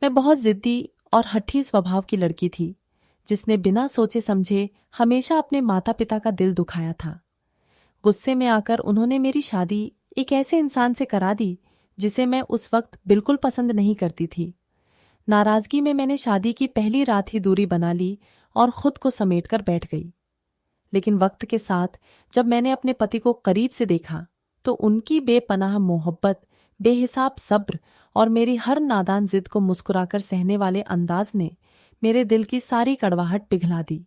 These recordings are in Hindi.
मैं बहुत जिद्दी और हठी स्वभाव की लड़की थी, जिसने बिना सोचे समझे हमेशा अपने माता पिता का दिल दुखाया था। गुस्से में आकर उन्होंने मेरी शादी एक ऐसे इंसान से करा दी जिसे मैं उस वक्त बिल्कुल पसंद नहीं करती थी। नाराजगी में मैंने शादी की पहली रात ही दूरी बना ली और खुद को समेटकर बैठ गई। लेकिन वक्त के साथ जब मैंने अपने पति को करीब से देखा तो उनकी बेपनाह मोहब्बत, बेहिसाब सब्र और मेरी हर नादान जिद को मुस्कुराकर सहने वाले अंदाज ने मेरे दिल की सारी कड़वाहट पिघला दी।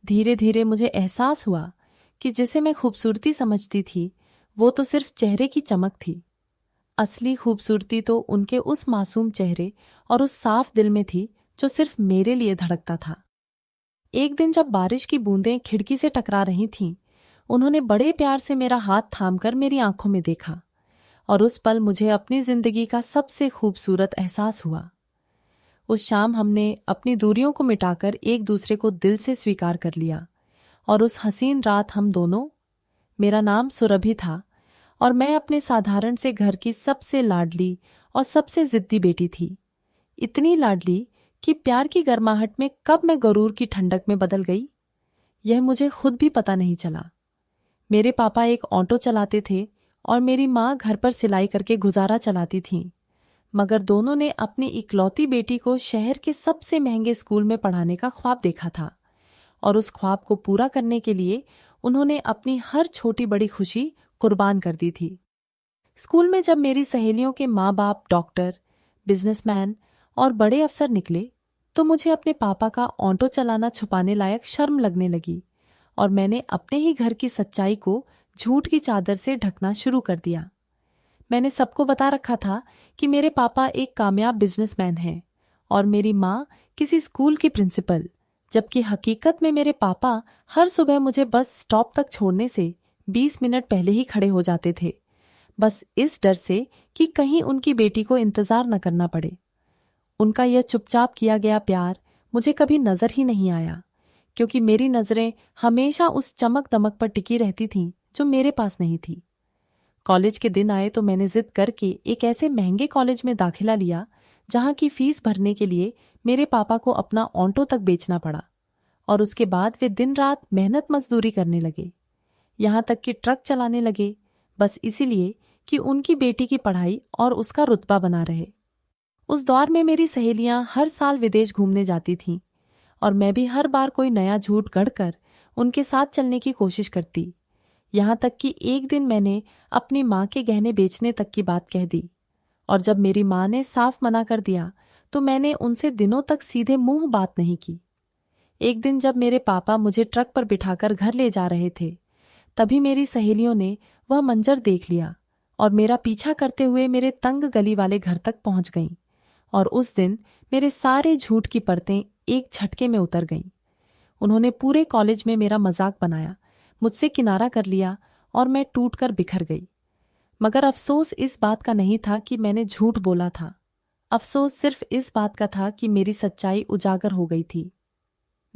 धीरे धीरे मुझे एहसास हुआ कि जिसे मैं खूबसूरती समझती थी वो तो सिर्फ चेहरे की चमक थी। असली खूबसूरती तो उनके उस मासूम चेहरे और उस साफ दिल में थी जो सिर्फ मेरे लिए धड़कता था। एक दिन जब बारिश की बूंदें खिड़की से टकरा रही थीं, उन्होंने बड़े प्यार से मेरा हाथ थामकर मेरी आंखों में देखा और उस पल मुझे अपनी जिंदगी का सबसे खूबसूरत एहसास हुआ। उस शाम हमने अपनी दूरियों को मिटाकर एक दूसरे को दिल से स्वीकार कर लिया और उस हसीन रात हम दोनों, मेरा नाम सुरभि था और मैं अपने साधारण से घर की सबसे लाडली और सबसे जिद्दी बेटी थी। इतनी लाडली कि प्यार की गर्माहट में कब मैं गरूर की ठंडक में बदल गई, यह मुझे खुद भी पता नहीं चला। मेरे पापा एक ऑटो चलाते थे और मेरी माँ घर पर सिलाई करके गुजारा चलाती थीं, मगर दोनों ने अपनी इकलौती बेटी को शहर के सबसे महंगे स्कूल में पढ़ाने का ख्वाब देखा था और उस ख्वाब को पूरा करने के लिए उन्होंने अपनी हर छोटी बड़ी खुशी कुर्बान कर दी थी। स्कूल में जब मेरी सहेलियों के माँ बाप डॉक्टर, बिजनेसमैन और बड़े अफसर निकले तो मुझे अपने पापा का ऑटो चलाना छुपाने लायक शर्म लगने लगी और मैंने अपने ही घर की सच्चाई को झूठ की चादर से ढकना शुरू कर दिया। मैंने सबको बता रखा था कि मेरे पापा एक कामयाब बिजनेसमैन हैं और मेरी माँ किसी स्कूल की प्रिंसिपल, जबकि हकीकत में मेरे पापा हर सुबह मुझे बस स्टॉप तक छोड़ने से 20 मिनट पहले ही खड़े हो जाते थे, बस इस डर से कि कहीं उनकी बेटी को इंतजार न करना पड़े। उनका यह चुपचाप किया गया प्यार मुझे कभी नजर ही नहीं आया, क्योंकि मेरी नजरें हमेशा उस चमक दमक पर टिकी रहती थीं जो मेरे पास नहीं थी। कॉलेज के दिन आए तो मैंने जिद करके एक ऐसे महंगे कॉलेज में दाखिला लिया जहां की फीस भरने के लिए मेरे पापा को अपना ऑटो तक बेचना पड़ा और उसके बाद वे दिन रात मेहनत मजदूरी करने लगे, यहाँ तक कि ट्रक चलाने लगे, बस इसीलिए कि उनकी बेटी की पढ़ाई और उसका रुतबा बना रहे। उस दौर में मेरी सहेलियां हर साल विदेश घूमने जाती थीं और मैं भी हर बार कोई नया झूठ गढ़कर उनके साथ चलने की कोशिश करती, यहाँ तक कि एक दिन मैंने अपनी माँ के गहने बेचने तक की बात कह दी और जब मेरी माँ ने साफ मना कर दिया तो मैंने उनसे दिनों तक सीधे मुंह बात नहीं की। एक दिन जब मेरे पापा मुझे ट्रक पर बिठाकर घर ले जा रहे थे, तभी मेरी सहेलियों ने वह मंजर देख लिया और मेरा पीछा करते हुए मेरे तंग गली वाले घर तक पहुंच गईं और उस दिन मेरे सारे झूठ की परतें एक झटके में उतर गईं। उन्होंने पूरे कॉलेज में मेरा मजाक बनाया, मुझसे किनारा कर लिया और मैं टूटकर बिखर गई। मगर अफसोस इस बात का नहीं था कि मैंने झूठ बोला था, अफसोस सिर्फ इस बात का था कि मेरी सच्चाई उजागर हो गई थी।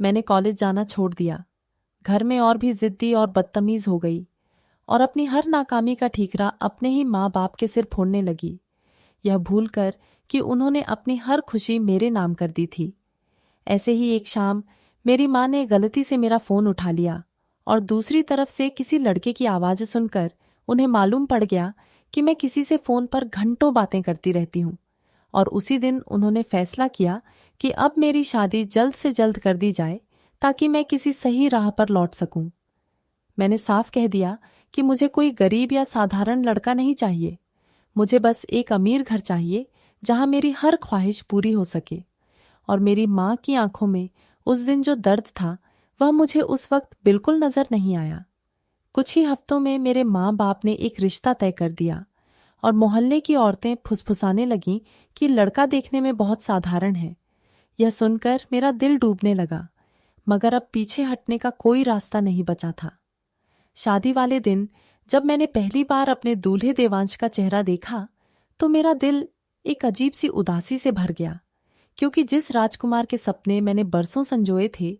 मैंने कॉलेज जाना छोड़ दिया, घर में और भी जिद्दी और बदतमीज हो गई और अपनी हर नाकामी का ठीकरा अपने ही माँ बाप के सिर फोड़ने लगी, यह भूलकर कि उन्होंने अपनी हर खुशी मेरे नाम कर दी थी। ऐसे ही एक शाम मेरी माँ ने गलती से मेरा फोन उठा लिया और दूसरी तरफ से किसी लड़के की आवाज़ सुनकर उन्हें मालूम पड़ गया कि मैं किसी से फोन पर घंटों बातें करती रहती हूँ और उसी दिन उन्होंने फैसला किया कि अब मेरी शादी जल्द से जल्द कर दी जाए ताकि मैं किसी सही राह पर लौट सकूं। मैंने साफ कह दिया कि मुझे कोई गरीब या साधारण लड़का नहीं चाहिए, मुझे बस एक अमीर घर चाहिए जहां मेरी हर ख्वाहिश पूरी हो सके। और मेरी माँ की आंखों में उस दिन जो दर्द था वह मुझे उस वक्त बिल्कुल नजर नहीं आया। कुछ ही हफ्तों में मेरे माँ बाप ने एक रिश्ता तय कर दिया और मोहल्ले की औरतें फुसफुसाने लगीं कि लड़का देखने में बहुत साधारण है। यह सुनकर मेरा दिल डूबने लगा, मगर अब पीछे हटने का कोई रास्ता नहीं बचा था। शादी वाले दिन जब मैंने पहली बार अपने दूल्हे देवांश का चेहरा देखा तो मेरा दिल एक अजीब सी उदासी से भर गया, क्योंकि जिस राजकुमार के सपने मैंने बरसों संजोए थे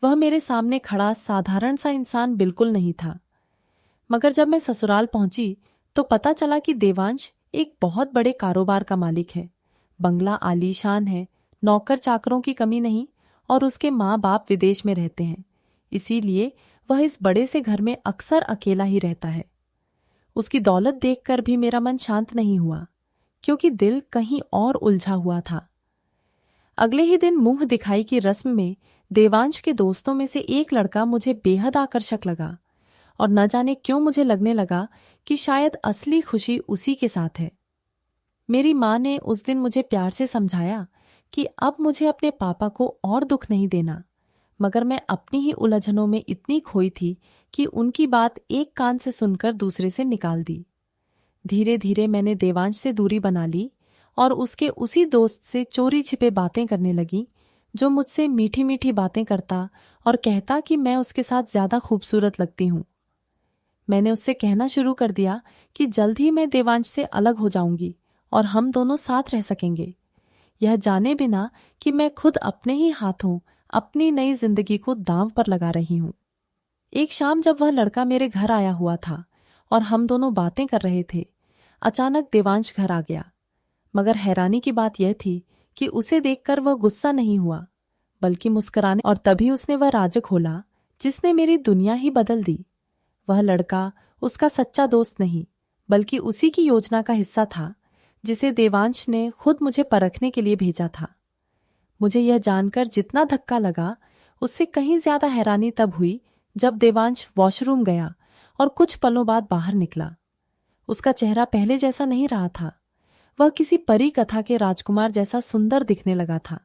वह मेरे सामने खड़ा साधारण सा इंसान बिल्कुल नहीं था। मगर जब मैं ससुराल पहुंची तो पता चला कि देवांश एक बहुत बड़े कारोबार का मालिक है, बंगला आलीशान है, नौकर चाकरों की कमी नहीं और उसके माँ बाप विदेश में रहते हैं, इसीलिए वह इस बड़े से घर में अक्सर अकेला ही रहता है। उसकी दौलत देखकर भी मेरा मन शांत नहीं हुआ, क्योंकि दिल कहीं और उलझा हुआ था। अगले ही दिन मुंह दिखाई की रस्म में देवांश के दोस्तों में से एक लड़का मुझे बेहद आकर्षक लगा और न जाने क्यों मुझे लगने लगा कि शायद असली खुशी उसी के साथ है। मेरी माँ ने उस दिन मुझे प्यार से समझाया कि अब मुझे अपने पापा को और दुख नहीं देना, मगर मैं अपनी ही उलझनों में इतनी खोई थी कि उनकी बात एक कान से सुनकर दूसरे से निकाल दी। धीरे धीरे मैंने देवांश से दूरी बना ली और उसके उसी दोस्त से चोरी छिपे बातें करने लगी, जो मुझसे मीठी मीठी बातें करता और कहता कि मैं उसके साथ ज्यादा खूबसूरत लगती हूँ। मैंने उससे कहना शुरू कर दिया कि जल्द ही मैं देवांश से अलग हो जाऊंगी और हम दोनों साथ रह सकेंगे, यह जाने बिना कि मैं खुद अपने ही हाथों अपनी नई जिंदगी को दांव पर लगा रही हूं। एक शाम जब वह लड़का मेरे घर आया हुआ था और हम दोनों बातें कर रहे थे, अचानक देवांश घर आ गया। मगर हैरानी की बात यह थी कि उसे देखकर वह गुस्सा नहीं हुआ, बल्कि मुस्कुराने, और तभी उसने वह राज खोला जिसने मेरी दुनिया ही बदल दी। वह लड़का उसका सच्चा दोस्त नहीं, बल्कि उसी की योजना का हिस्सा था जिसे देवांश ने खुद मुझे परखने के लिए भेजा था। मुझे यह जानकर जितना धक्का लगा, उससे कहीं ज्यादा हैरानी तब हुई जब देवांश वॉशरूम गया और कुछ पलों बाद बाहर निकला। उसका चेहरा पहले जैसा नहीं रहा था। वह किसी परी कथा के राजकुमार जैसा सुंदर दिखने लगा था।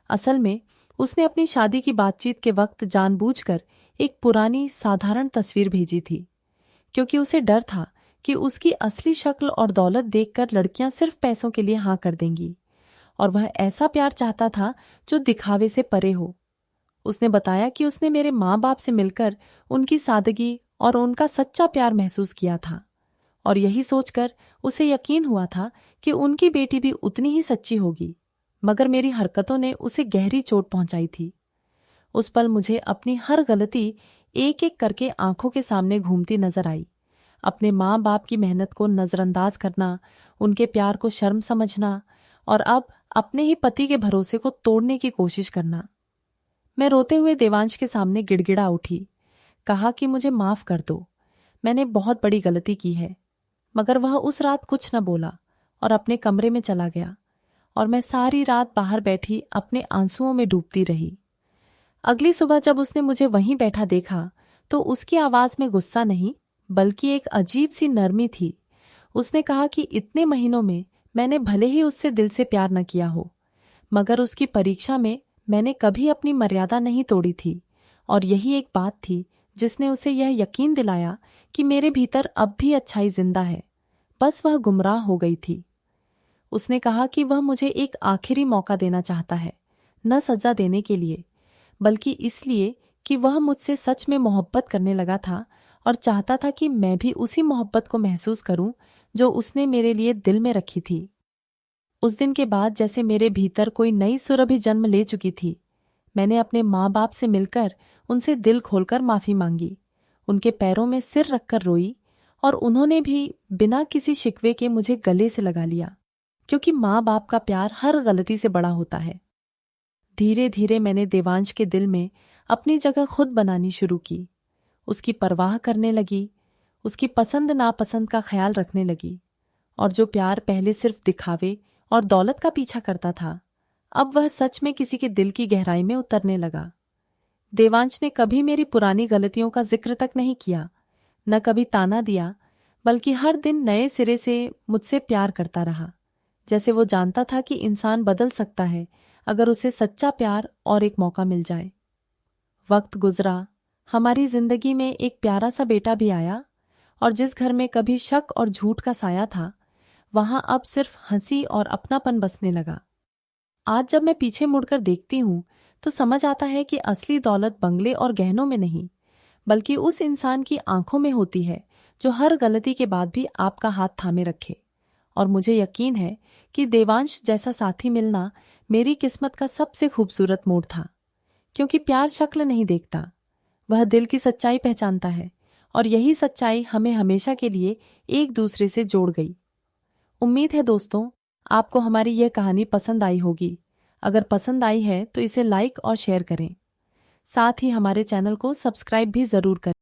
असल में उसने अपनी शादी की बातचीत के वक्त जानबूझकर एक पुरानी साधारण तस्वीर भेजी थी, क्योंकि उसे डर था कि उसकी असली शक्ल और दौलत देखकर लड़कियां सिर्फ पैसों के लिए हाँ कर देंगी, और वह ऐसा प्यार चाहता था जो दिखावे से परे हो। उसने बताया कि उसने मेरे माँ बाप से मिलकर उनकी सादगी और उनका सच्चा प्यार महसूस किया था, और यही सोचकर उसे यकीन हुआ था कि उनकी बेटी भी उतनी ही सच्ची होगी। मगर मेरी हरकतों ने उसे गहरी चोट पहुंचाई थी। उस पल मुझे अपनी हर गलती एक एक करके आंखों के सामने घूमती नजर आई। अपने माँ बाप की मेहनत को नजरअंदाज करना, उनके प्यार को शर्म समझना, और अब अपने ही पति के भरोसे को तोड़ने की कोशिश करना। मैं रोते हुए देवांश के सामने गिड़गिड़ा उठी, कहा कि मुझे माफ कर दो, मैंने बहुत बड़ी गलती की है। मगर वह उस रात कुछ न बोला और अपने कमरे में चला गया, और मैं सारी रात बाहर बैठी अपने आंसुओं में डूबती रही। अगली सुबह जब उसने मुझे वहीं बैठा देखा, तो उसकी आवाज में गुस्सा नहीं, बल्कि एक अजीब सी नरमी थी। उसने कहा कि इतने महीनों में मैंने भले ही उससे दिल से प्यार न किया हो, मगर उसकी परीक्षा में मैंने कभी अपनी मर्यादा नहीं तोड़ी थी, और यही एक बात थी जिसने उसे यह यकीन दिलाया कि मेरे भीतर अब भी अच्छाई जिंदा है, बस वह गुमराह हो गई थी। उसने कहा कि वह मुझे एक आखिरी मौका देना चाहता है, न सजा देने के लिए, बल्कि इसलिए कि वह मुझसे सच में मोहब्बत करने लगा था और चाहता था कि मैं भी उसी मोहब्बत को महसूस करूं जो उसने मेरे लिए दिल में रखी थी। उस दिन के बाद जैसे मेरे भीतर कोई नई सुरभि जन्म ले चुकी थी। मैंने अपने माँ बाप से मिलकर उनसे दिल खोलकर माफी मांगी, उनके पैरों में सिर रखकर रोई, और उन्होंने भी बिना किसी शिकवे के मुझे गले से लगा लिया, क्योंकि माँ बाप का प्यार हर गलती से बड़ा होता है। धीरे धीरे मैंने देवांश के दिल में अपनी जगह खुद बनानी शुरू की, उसकी परवाह करने लगी, उसकी पसंद नापसंद का ख्याल रखने लगी, और जो प्यार पहले सिर्फ दिखावे और दौलत का पीछा करता था, अब वह सच में किसी के दिल की गहराई में उतरने लगा। देवांश ने कभी मेरी पुरानी गलतियों का जिक्र तक नहीं किया, न कभी ताना दिया, बल्कि हर दिन नए सिरे से मुझसे प्यार करता रहा, जैसे वो जानता था कि इंसान बदल सकता है अगर उसे सच्चा प्यार और एक मौका मिल जाए। वक्त गुजरा, हमारी जिंदगी में एक प्यारा सा बेटा भी आया, और जिस घर में कभी शक और झूठ का साया था, वहां अब सिर्फ हंसी और अपनापन बसने लगा। आज जब मैं पीछे मुड़कर देखती हूं तो समझ आता है कि असली दौलत बंगले और गहनों में नहीं, बल्कि उस इंसान की आंखों में होती है जो हर गलती के बाद भी आपका हाथ थामे रखे। और मुझे यकीन है कि देवांश जैसा साथी मिलना मेरी किस्मत का सबसे खूबसूरत मोड़ था, क्योंकि प्यार शक्ल नहीं देखता, वह दिल की सच्चाई पहचानता है, और यही सच्चाई हमें हमेशा के लिए एक दूसरे से जोड़ गई। उम्मीद है दोस्तों, आपको हमारी यह कहानी पसंद आई होगी। अगर पसंद आई है तो इसे लाइक और शेयर करें। साथ ही हमारे चैनल को सब्सक्राइब भी ज़रूर करें।